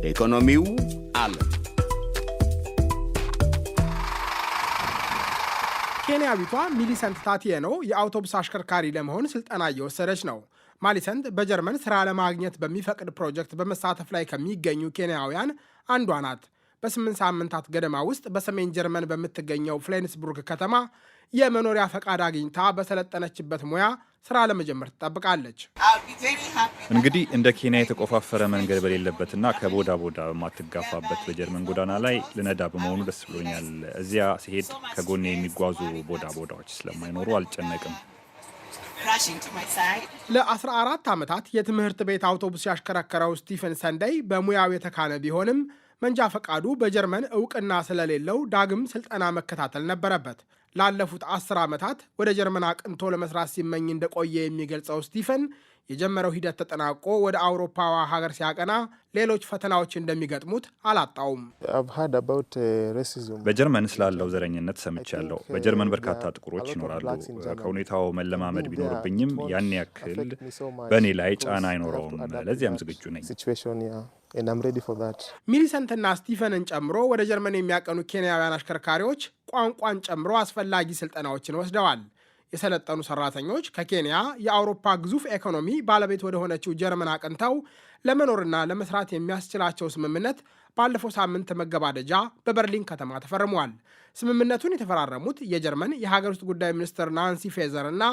ኢኮኖሚው ዓለም ኬንያዊቷ ሚሊሰንት ታቲየኖ የአውቶቡስ አሽከርካሪ ለመሆን ስልጠና እየወሰደች ነው። ማሊሰንት በጀርመን ስራ ለማግኘት በሚፈቅድ ፕሮጀክት በመሳተፍ ላይ ከሚገኙ ኬንያውያን አንዷ ናት። በ8 ሳምንታት ገደማ ውስጥ በሰሜን ጀርመን በምትገኘው ፍሌንስቡርግ ከተማ የመኖሪያ ፈቃድ አግኝታ በሰለጠነችበት ሙያ ስራ ለመጀመር ትጠብቃለች። እንግዲህ እንደ ኬንያ የተቆፋፈረ መንገድ በሌለበትና ከቦዳ ቦዳ በማትጋፋበት በጀርመን ጎዳና ላይ ልነዳ በመሆኑ ደስ ብሎኛል። እዚያ ሲሄድ ከጎኔ የሚጓዙ ቦዳዎች ስለማይኖሩ አልጨነቅም። ለ14 ዓመታት የትምህርት ቤት አውቶቡስ ያሽከረከረው ስቲፈን ሰንደይ በሙያው የተካነ ቢሆንም መንጃ ፈቃዱ በጀርመን እውቅና ስለሌለው ዳግም ስልጠና መከታተል ነበረበት። ላለፉት 10 ዓመታት ወደ ጀርመን አቅንቶ ለመስራት ሲመኝ እንደቆየ የሚገልጸው ስቲፈን የጀመረው ሂደት ተጠናቆ ወደ አውሮፓዋ ሀገር ሲያቀና ሌሎች ፈተናዎች እንደሚገጥሙት አላጣውም። በጀርመን ስላለው ዘረኝነት ሰምቻለሁ። በጀርመን በርካታ ጥቁሮች ይኖራሉ። ከሁኔታው መለማመድ ቢኖርብኝም ያን ያክል በእኔ ላይ ጫና አይኖረውም። ለዚያም ዝግጁ ነኝ። ሚሊሰንትና ስቲፈንን ጨምሮ ወደ ጀርመን የሚያቀኑ ኬንያውያን አሽከርካሪዎች ቋንቋን ጨምሮ አስፈላጊ ስልጠናዎችን ወስደዋል። የሰለጠኑ ሰራተኞች ከኬንያ የአውሮፓ ግዙፍ ኢኮኖሚ ባለቤት ወደ ሆነችው ጀርመን አቅንተው ለመኖርና ለመስራት የሚያስችላቸው ስምምነት ባለፈው ሳምንት መገባደጃ በበርሊን ከተማ ተፈርሟል። ስምምነቱን የተፈራረሙት የጀርመን የሀገር ውስጥ ጉዳይ ሚኒስትር ናንሲ ፌዘር እና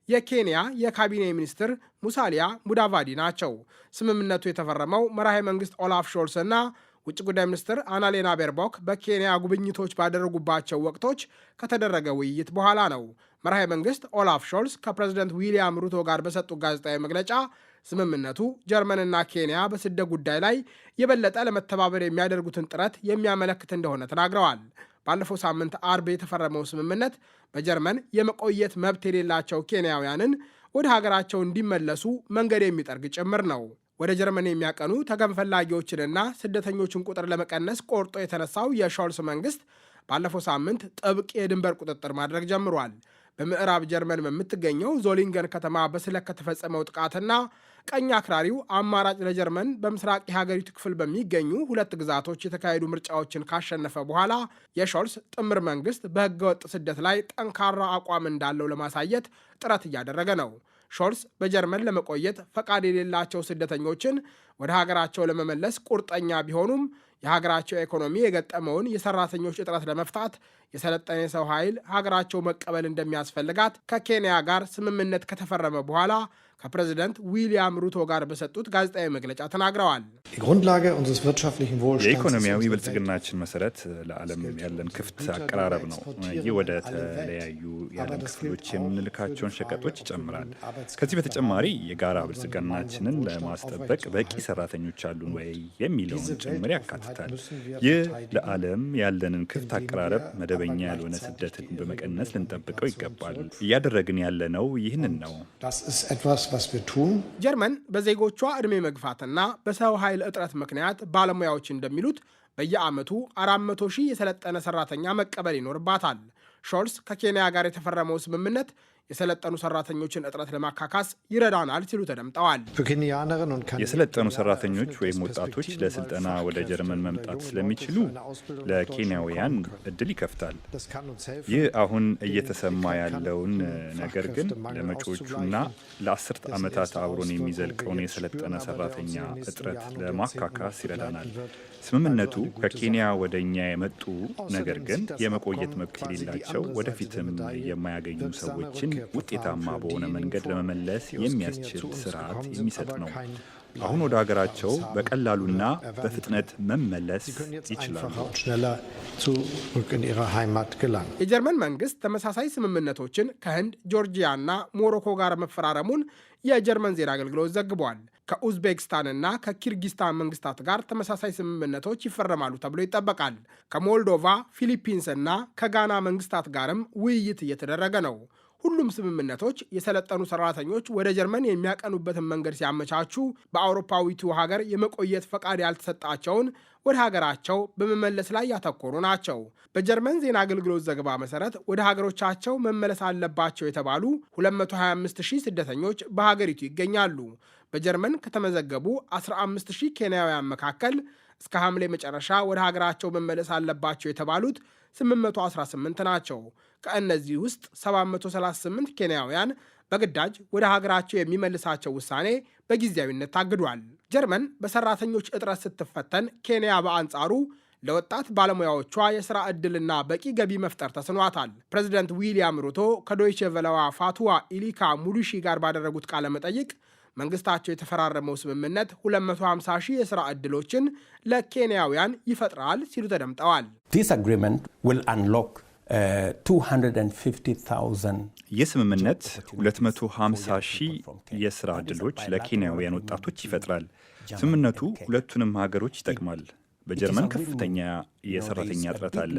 የኬንያ የካቢኔ ሚኒስትር ሙሳሊያ ሙዳቫዲ ናቸው። ስምምነቱ የተፈረመው መራሄ መንግስት ኦላፍ ሾልስ እና ውጭ ጉዳይ ሚኒስትር አናሌና ቤርቦክ በኬንያ ጉብኝቶች ባደረጉባቸው ወቅቶች ከተደረገ ውይይት በኋላ ነው። መራሄ መንግስት ኦላፍ ሾልስ ከፕሬዝደንት ዊሊያም ሩቶ ጋር በሰጡት ጋዜጣዊ መግለጫ ስምምነቱ ጀርመንና ኬንያ በስደት ጉዳይ ላይ የበለጠ ለመተባበር የሚያደርጉትን ጥረት የሚያመለክት እንደሆነ ተናግረዋል። ባለፈው ሳምንት አርብ የተፈረመው ስምምነት በጀርመን የመቆየት መብት የሌላቸው ኬንያውያንን ወደ ሀገራቸው እንዲመለሱ መንገድ የሚጠርግ ጭምር ነው። ወደ ጀርመን የሚያቀኑ ተገን ፈላጊዎችንና ስደተኞችን ቁጥር ለመቀነስ ቆርጦ የተነሳው የሾልስ መንግስት ባለፈው ሳምንት ጥብቅ የድንበር ቁጥጥር ማድረግ ጀምሯል። በምዕራብ ጀርመን በምትገኘው ዞሊንገን ከተማ በስለት ከተፈጸመው ጥቃትና ቀኝ አክራሪው አማራጭ ለጀርመን በምስራቅ የሀገሪቱ ክፍል በሚገኙ 2 ግዛቶች የተካሄዱ ምርጫዎችን ካሸነፈ በኋላ የሾልስ ጥምር መንግስት በህገወጥ ስደት ላይ ጠንካራ አቋም እንዳለው ለማሳየት ጥረት እያደረገ ነው። ሾልስ በጀርመን ለመቆየት ፈቃድ የሌላቸው ስደተኞችን ወደ ሀገራቸው ለመመለስ ቁርጠኛ ቢሆኑም የሀገራቸው ኢኮኖሚ የገጠመውን የሰራተኞች እጥረት ለመፍታት የሰለጠነ የሰው ኃይል ሀገራቸው መቀበል እንደሚያስፈልጋት ከኬንያ ጋር ስምምነት ከተፈረመ በኋላ ከፕሬዝደንት ዊሊያም ሩቶ ጋር በሰጡት ጋዜጣዊ መግለጫ ተናግረዋል። የኢኮኖሚያዊ ብልጽግናችን መሰረት ለዓለም ያለን ክፍት አቀራረብ ነው። ይህ ወደ ተለያዩ የዓለም ክፍሎች የምንልካቸውን ሸቀጦች ይጨምራል። ከዚህ በተጨማሪ የጋራ ብልጽግናችንን ለማስጠበቅ በቂ ሰራተኞች አሉን ወይ የሚለውን ጭምር ያካትታል። ይህ ለዓለም ያለንን ክፍት አቀራረብ መደበኛ ያልሆነ ስደትን በመቀነስ ልንጠብቀው ይገባል። እያደረግን ያለነው ይህንን ነው። ጀርመን በዜጎቿ ዕድሜ መግፋትና በሰው ኃይል እጥረት ምክንያት ባለሙያዎች እንደሚሉት በየዓመቱ 400,000 የሰለጠነ ሰራተኛ መቀበል ይኖርባታል። ሾልስ ከኬንያ ጋር የተፈረመው ስምምነት የሰለጠኑ ሰራተኞችን እጥረት ለማካካስ ይረዳናል ሲሉ ተደምጠዋል። የሰለጠኑ ሰራተኞች ወይም ወጣቶች ለስልጠና ወደ ጀርመን መምጣት ስለሚችሉ ለኬንያውያን እድል ይከፍታል። ይህ አሁን እየተሰማ ያለውን ነገር ግን ለመጪዎቹና ለ10 ዓመታት አብሮን የሚዘልቀውን የሰለጠነ ሰራተኛ እጥረት ለማካካስ ይረዳናል። ስምምነቱ ከኬንያ ወደ እኛ የመጡ ነገር ግን የመቆየት መብት የሌላቸው ወደፊትም የማያገኙ ሰዎችን ውጤታማ በሆነ መንገድ ለመመለስ የሚያስችል ስርዓት የሚሰጥ ነው። አሁን ወደ ሀገራቸው በቀላሉና በፍጥነት መመለስ ይችላሉ። የጀርመን መንግስት ተመሳሳይ ስምምነቶችን ከህንድ፣ ጆርጂያ እና ሞሮኮ ጋር መፈራረሙን የጀርመን ዜና አገልግሎት ዘግቧል። ከኡዝቤክስታንና ከኪርጊስታን መንግስታት ጋር ተመሳሳይ ስምምነቶች ይፈረማሉ ተብሎ ይጠበቃል። ከሞልዶቫ፣ ፊሊፒንስ እና ከጋና መንግስታት ጋርም ውይይት እየተደረገ ነው። ሁሉም ስምምነቶች የሰለጠኑ ሰራተኞች ወደ ጀርመን የሚያቀኑበትን መንገድ ሲያመቻቹ በአውሮፓዊቱ ሀገር የመቆየት ፈቃድ ያልተሰጣቸውን ወደ ሀገራቸው በመመለስ ላይ ያተኮሩ ናቸው። በጀርመን ዜና አገልግሎት ዘገባ መሰረት ወደ ሀገሮቻቸው መመለስ አለባቸው የተባሉ 225,000 ስደተኞች በሀገሪቱ ይገኛሉ። በጀርመን ከተመዘገቡ 15,000 ኬንያውያን መካከል እስከ ሐምሌ መጨረሻ ወደ ሀገራቸው መመለስ አለባቸው የተባሉት 818 ናቸው። ከእነዚህ ውስጥ 738 ኬንያውያን በግዳጅ ወደ ሀገራቸው የሚመልሳቸው ውሳኔ በጊዜያዊነት ታግዷል። ጀርመን በሰራተኞች እጥረት ስትፈተን፣ ኬንያ በአንጻሩ ለወጣት ባለሙያዎቿ የሥራ ዕድልና በቂ ገቢ መፍጠር ተስኗታል። ፕሬዚደንት ዊሊያም ሩቶ ከዶይቼ ቬለዋ ፋቱዋ ኢሊካ ሙሉሺ ጋር ባደረጉት ቃለ መጠይቅ መንግስታቸው የተፈራረመው ስምምነት 250 ሺህ የሥራ ዕድሎችን ለኬንያውያን ይፈጥራል ሲሉ ተደምጠዋል። ይህ ስምምነት 250 ሺህ የሥራ ዕድሎች ለኬንያውያን ወጣቶች ይፈጥራል። ስምምነቱ ሁለቱንም ሀገሮች ይጠቅማል። በጀርመን ከፍተኛ የሰራተኛ እጥረት አለ።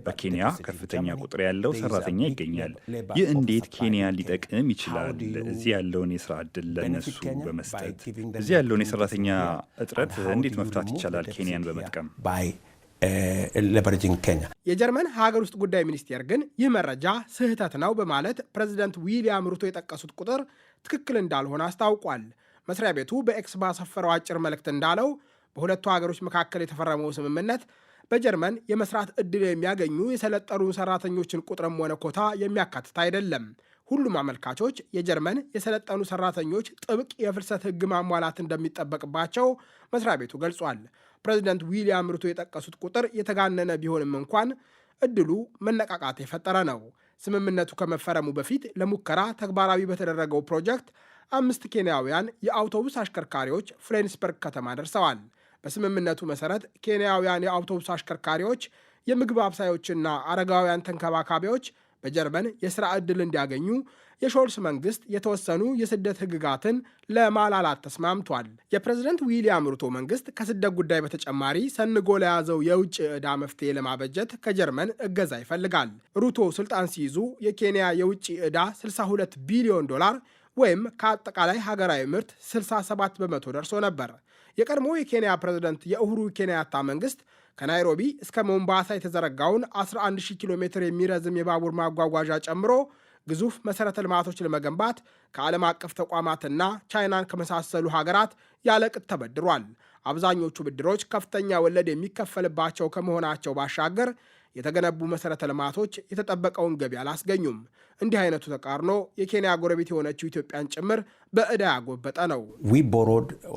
በኬንያ ከፍተኛ ቁጥር ያለው ሰራተኛ ይገኛል። ይህ እንዴት ኬንያን ሊጠቅም ይችላል? እዚህ ያለውን የስራ ዕድል ለነሱ በመስጠት እዚህ ያለውን የሰራተኛ እጥረት እንዴት መፍታት ይቻላል? ኬንያን በመጥቀም የጀርመን ሀገር ውስጥ ጉዳይ ሚኒስቴር ግን ይህ መረጃ ስህተት ነው በማለት ፕሬዚደንት ዊሊያም ሩቶ የጠቀሱት ቁጥር ትክክል እንዳልሆነ አስታውቋል። መስሪያ ቤቱ በኤክስ ባሰፈረው አጭር መልእክት እንዳለው በሁለቱ ሀገሮች መካከል የተፈረመው ስምምነት በጀርመን የመስራት ዕድል የሚያገኙ የሰለጠኑ ሰራተኞችን ቁጥርም ሆነ ኮታ የሚያካትት አይደለም። ሁሉም አመልካቾች የጀርመን የሰለጠኑ ሰራተኞች ጥብቅ የፍልሰት ሕግ ማሟላት እንደሚጠበቅባቸው መስሪያ ቤቱ ገልጿል። ፕሬዚደንት ዊሊያም ሩቶ የጠቀሱት ቁጥር የተጋነነ ቢሆንም እንኳን ዕድሉ መነቃቃት የፈጠረ ነው። ስምምነቱ ከመፈረሙ በፊት ለሙከራ ተግባራዊ በተደረገው ፕሮጀክት 5 ኬንያውያን የአውቶቡስ አሽከርካሪዎች ፍሬንስበርግ ከተማ ደርሰዋል። በስምምነቱ መሰረት ኬንያውያን የአውቶቡስ አሽከርካሪዎች፣ የምግብ አብሳዮችና አረጋውያን ተንከባካቢዎች በጀርመን የሥራ ዕድል እንዲያገኙ የሾልስ መንግሥት የተወሰኑ የስደት ሕግጋትን ለማላላት ተስማምቷል። የፕሬዝደንት ዊሊያም ሩቶ መንግሥት ከስደት ጉዳይ በተጨማሪ ሰንጎ ለያዘው የውጭ ዕዳ መፍትሔ ለማበጀት ከጀርመን እገዛ ይፈልጋል። ሩቶ ስልጣን ሲይዙ የኬንያ የውጭ ዕዳ 62 ቢሊዮን ዶላር ወይም ከአጠቃላይ ሀገራዊ ምርት 67 በመቶ ደርሶ ነበር። የቀድሞ የኬንያ ፕሬዝደንት የኡሁሩ ኬንያታ መንግሥት ከናይሮቢ እስከ ሞምባሳ የተዘረጋውን 11000 ኪሎ ሜትር የሚረዝም የባቡር ማጓጓዣ ጨምሮ ግዙፍ መሠረተ ልማቶች ለመገንባት ከዓለም አቀፍ ተቋማትና ቻይናን ከመሳሰሉ ሀገራት ያለቅጥ ተበድሯል። አብዛኞቹ ብድሮች ከፍተኛ ወለድ የሚከፈልባቸው ከመሆናቸው ባሻገር የተገነቡ መሠረተ ልማቶች የተጠበቀውን ገቢ አላስገኙም። እንዲህ አይነቱ ተቃርኖ የኬንያ ጎረቤት የሆነችው ኢትዮጵያን ጭምር በዕዳ ያጎበጠ ነው።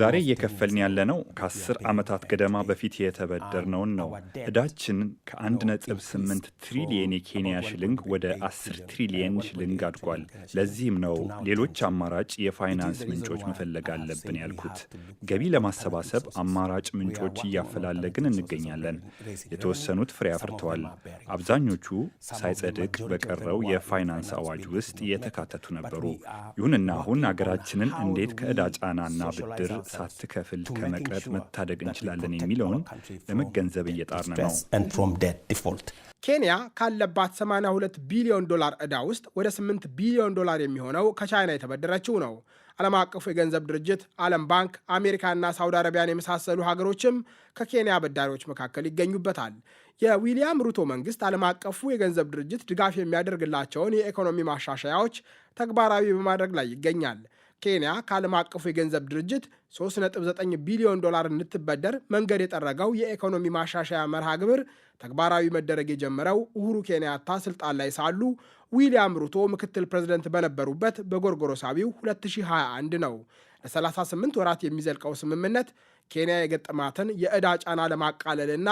ዛሬ እየከፈልን ያለነው ከ10 ዓመታት ገደማ በፊት የተበደርነውን ነው። ዕዳችን ከ1.8 ትሪሊየን የኬንያ ሽልንግ ወደ 10 ትሪሊየን ሽልንግ አድጓል። ለዚህም ነው ሌሎች አማራጭ የፋይናንስ ምንጮች መፈለግ አለብን ያልኩት። ገቢ ለማሰባሰብ አማራጭ ምንጮች እያፈላለግን እንገኛለን። የተወሰኑት ፍሬ አፍርተዋል። አብዛኞቹ ሳይጸድቅ በቀረው የፋይናንስ አዋጅ ውስጥ የተካተቱ ነበሩ። ይሁንና አሁን አገራችንን እንዴት ከዕዳ ጫናና ብድር ሳትከፍል ከመቅረት መታደግ እንችላለን የሚለውን ለመገንዘብ እየጣርን ነው። ኬንያ ካለባት 82 ቢሊዮን ዶላር ዕዳ ውስጥ ወደ 8 ቢሊዮን ዶላር የሚሆነው ከቻይና የተበደረችው ነው። ዓለም አቀፉ የገንዘብ ድርጅት፣ ዓለም ባንክ፣ አሜሪካና ሳውዲ አረቢያን የመሳሰሉ ሀገሮችም ከኬንያ አበዳሪዎች መካከል ይገኙበታል። የዊሊያም ሩቶ መንግስት ዓለም አቀፉ የገንዘብ ድርጅት ድጋፍ የሚያደርግላቸውን የኢኮኖሚ ማሻሻያዎች ተግባራዊ በማድረግ ላይ ይገኛል። ኬንያ ከዓለም አቀፉ የገንዘብ ድርጅት 3.9 ቢሊዮን ዶላር እንድትበደር መንገድ የጠረገው የኢኮኖሚ ማሻሻያ መርሃ ግብር ተግባራዊ መደረግ የጀመረው ኡሁሩ ኬንያታ ስልጣን ላይ ሳሉ ዊሊያም ሩቶ ምክትል ፕሬዝደንት በነበሩበት በጎርጎሮሳዊው 2021 ነው። ለ38 ወራት የሚዘልቀው ስምምነት ኬንያ የገጠማትን የዕዳ ጫና ለማቃለልና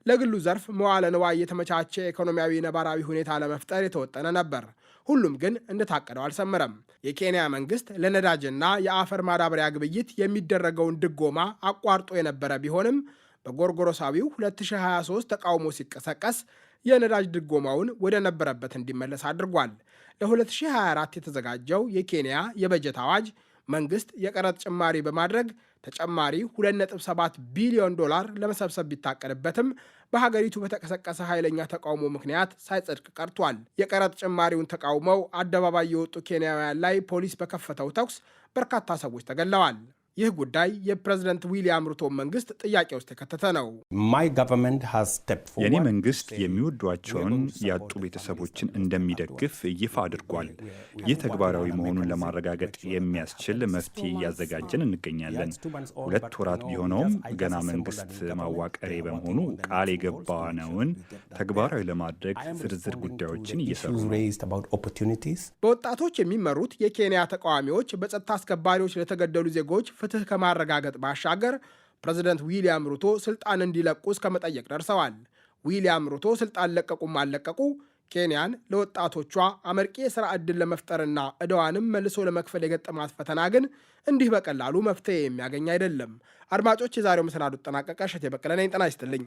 ለግሉ ዘርፍ መዋለ ንዋይ የተመቻቸ ኢኮኖሚያዊ ነባራዊ ሁኔታ ለመፍጠር የተወጠነ ነበር። ሁሉም ግን እንደታቀደው አልሰመረም። የኬንያ መንግስት ለነዳጅና የአፈር ማዳበሪያ ግብይት የሚደረገውን ድጎማ አቋርጦ የነበረ ቢሆንም በጎርጎሮሳዊው 2023 ተቃውሞ ሲቀሰቀስ የነዳጅ ድጎማውን ወደ ነበረበት እንዲመለስ አድርጓል። ለ2024 የተዘጋጀው የኬንያ የበጀት አዋጅ መንግስት የቀረጥ ጭማሪ በማድረግ ተጨማሪ 2.7 ቢሊዮን ዶላር ለመሰብሰብ ቢታቀድበትም በሀገሪቱ በተቀሰቀሰ ኃይለኛ ተቃውሞ ምክንያት ሳይጸድቅ ቀርቷል። የቀረጥ ጭማሪውን ተቃውመው አደባባይ የወጡ ኬንያውያን ላይ ፖሊስ በከፈተው ተኩስ በርካታ ሰዎች ተገድለዋል። ይህ ጉዳይ የፕሬዝደንት ዊሊያም ሩቶን መንግስት ጥያቄ ውስጥ የከተተ ነው። የኔ መንግስት የሚወዷቸውን ያጡ ቤተሰቦችን እንደሚደግፍ ይፋ አድርጓል። ይህ ተግባራዊ መሆኑን ለማረጋገጥ የሚያስችል መፍትሄ እያዘጋጀን እንገኛለን። 2 ወራት ቢሆነውም ገና መንግስት ማዋቀሬ በመሆኑ ቃል የገባነውን ተግባራዊ ለማድረግ ዝርዝር ጉዳዮችን እየሰሩ ነው። በወጣቶች የሚመሩት የኬንያ ተቃዋሚዎች በጸጥታ አስከባሪዎች ለተገደሉ ዜጎች ፍትህ ከማረጋገጥ ባሻገር ፕሬዝደንት ዊሊያም ሩቶ ስልጣን እንዲለቁ እስከ መጠየቅ ደርሰዋል። ዊሊያም ሩቶ ስልጣን ለቀቁም አልለቀቁ ኬንያን ለወጣቶቿ አመርቂ የሥራ ዕድል ለመፍጠርና ዕዳዋንም መልሶ ለመክፈል የገጠማት ፈተና ግን እንዲህ በቀላሉ መፍትሄ የሚያገኝ አይደለም። አድማጮች፣ የዛሬው መሰናዶ ተጠናቀቀ። እሸቴ በቀለ ነኝ። ጤና ይስጥልኝ።